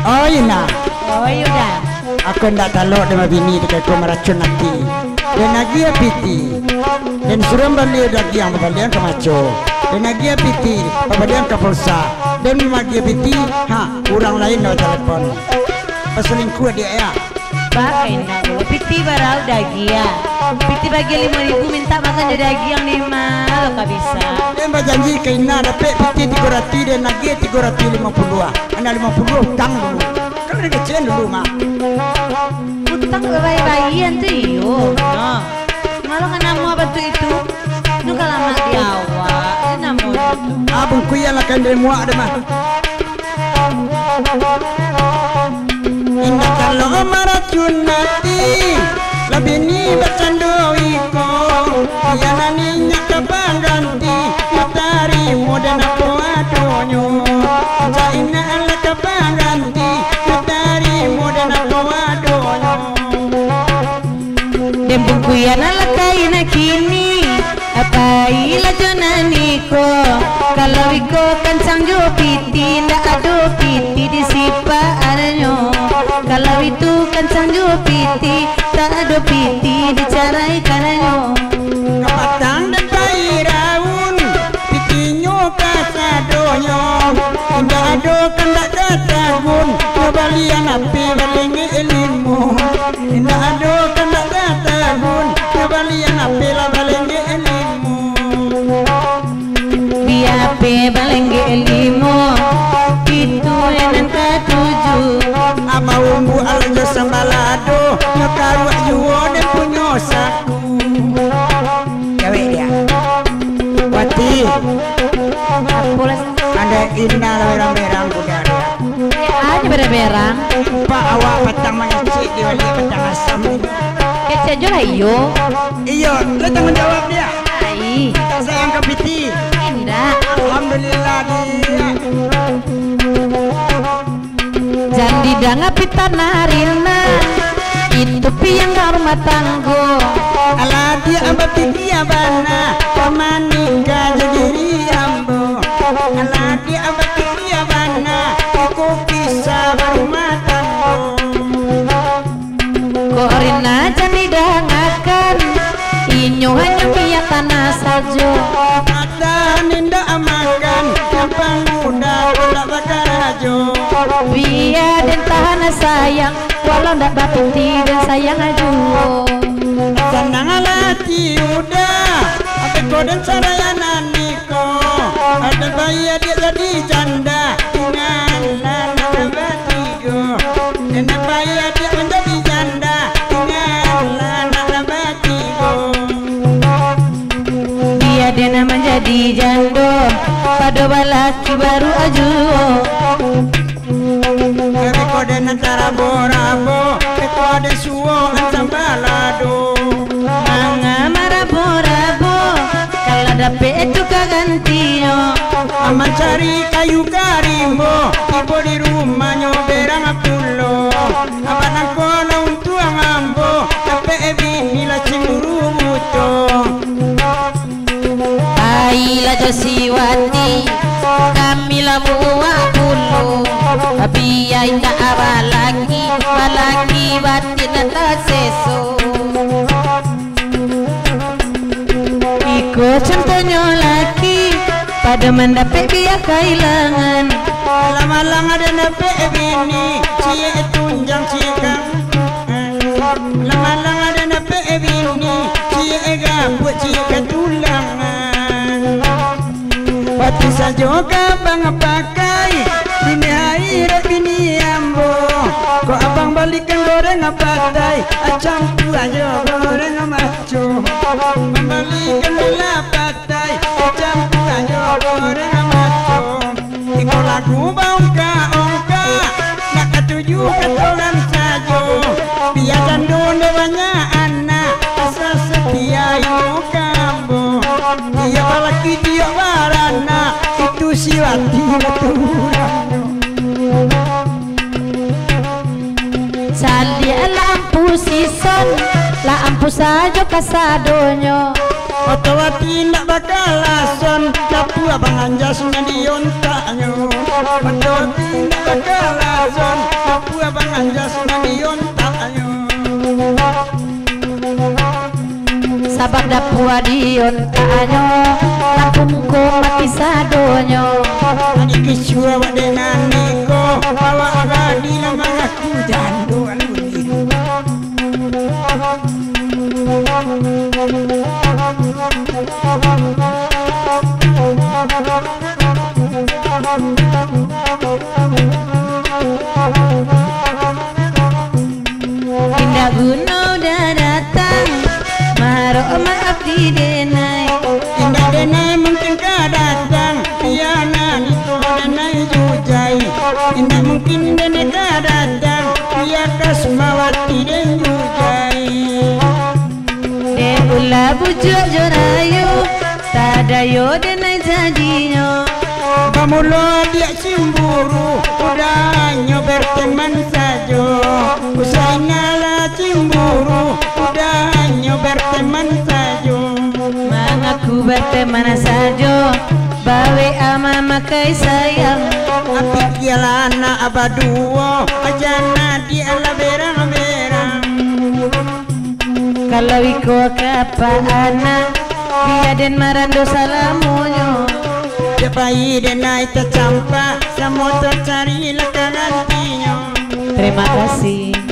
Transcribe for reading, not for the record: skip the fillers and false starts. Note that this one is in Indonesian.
Oh Yuna, Oh Yuda. aku ndak talok dengan bini dekat kau meracun nanti. Dan lagi ya piti. Dan suruh balik lagi yang balik ke maco. Dan lagi ya piti, balik ke pulsa. Dan lagi ya piti, orang lain no telepon. Peselingkuh dia ya. Pakai nak dulu. Piti barau dagi ya. Piti bagi 5.000 minta makan di dagi yang 5 lo gak bisa. Dan berjanji kena dapat piti 3 rati dan lagi 3 rati 50. Anda 50 hutang dulu. Kalau dia kecil dulu mak. Utang bayi-bayian tuh iyo. No. Malu kan namu apa tuh itu? Itu kalau mak di awal. Itu namu itu. Abang kuya lah kan dia muak ada mah. Indah kalau meracun nanti lebih ni bercandu iko. Ia naninya kapan ganti matahari muda nak adonyo. Jaina ala kapan ganti matahari muda nak adonyo. Dembung kuya nalakai na kini. Apa ila jonaniko. Kalau iko kan sangjo piti ndak ado piti di sipa aranyo. Kalau itu kan sangjo piti tak ada piti di carai karanyo. Kapatang dan bayi raun pitinyo kasadonyo. Indah ado kan tak katagun kebalian api balingi ilmu. Indah ado kan tak katagun kebalian api lah balingi ilmu. Biape balengge elimo itu enan ketujuh. Ama umbu alajo sambalado nyakaru ayuwo dan punyo saku. Gawe dia Wati Apulas ada inna merang-merang budaya. aja berang-berang. Pak awak petang mengecik di wali petang asam. Kece aja lah iyo. Iyo, lo tanggung jawab dia. Ai, Tak sayang ke piti. indah. Alhamdulillah dia. Jandi danga pita narilna. Itu piang rumah tanggo. Ala dia abati dia bana pamanika jadi ambo. Ala dia abati dia bana aku kisah rumah tanggo. Korina jandi dangakan. Inyo hanya pia tanah sajo. Mata ninda amakan gampang muda tidak bakar ajo. Biar dan tahan sayang. Walau ndak bapiti dan sayang ajuo. Senang alati udah apa koden sarayana niko. Ada bayi dia jadi janda tinggalan batigo. Dan bayi dia menjadi janda tinggalan batigo. Dia dena menjadi jando. Pada balaki baru ajuo. Kami koden antara borabo, koden suwo antam balado. Manga marabo-rabo. Kalau dapet itu kagantiyo. Aman cari kayu karimbo, ibu di rumahnya berang apulo. Aman aku untuk ngambo, tapi bini lah cemburu buto. Aila Josiwati. Kami lah muak puluh. Tapi ay tak balaki. Balaki batin atas seso. Ikut contohnya laki. Pada mendapat dia kehilangan. Malang-malang ada nape bini, cie tunjang cie kang. Malang-malang ada nape bini, cie gabut cie ketulangan. Pati sajo kabang pakai, bini air bini ambo. Kok abang balikan goreng pakai, acang tu aja goreng maco. Membalikan bila pakai, acang tu aja goreng maco. Iko lagu bongka ongka, nak ketuju ketolan sajo. Biar jandu banyak anak, asal setia ibu kambo. Dia balaki dia warana, itu siwati betulanyo. Sali lampu sison. Lampu saja kasadonyo. Otawa tindak bakal lason Dapu abang anjas ngadion taknyo Otawa tindak bakal lason Dapu abang anjas ngadion taknyo Sabak dapu adion taknyo Lampungko mati sadonyo Adik kisua wak dengan niko Bawa agadi lamang aku jandu Indah guna udah datang Maharok maaf di denai Indah denai mungkin kau datang Piana itu denai jujai Indah mungkin denai kau datang Pia kasmawati den jujai Den ulah bujuk jorayu Tadayo denai jadinya Bamulo dia cimburu Udahnya berteman saja Usai ngalah cimburu Udahnya berteman saja Mengaku berteman saja Bawe ama makai sayang Apik ialah anak abaduo Ajana dia lah berang-berang Kalau iko kapa anak Biaden marando salamunyo Japai denai tercampak Samo tercari lekanan tinyo Terima kasih.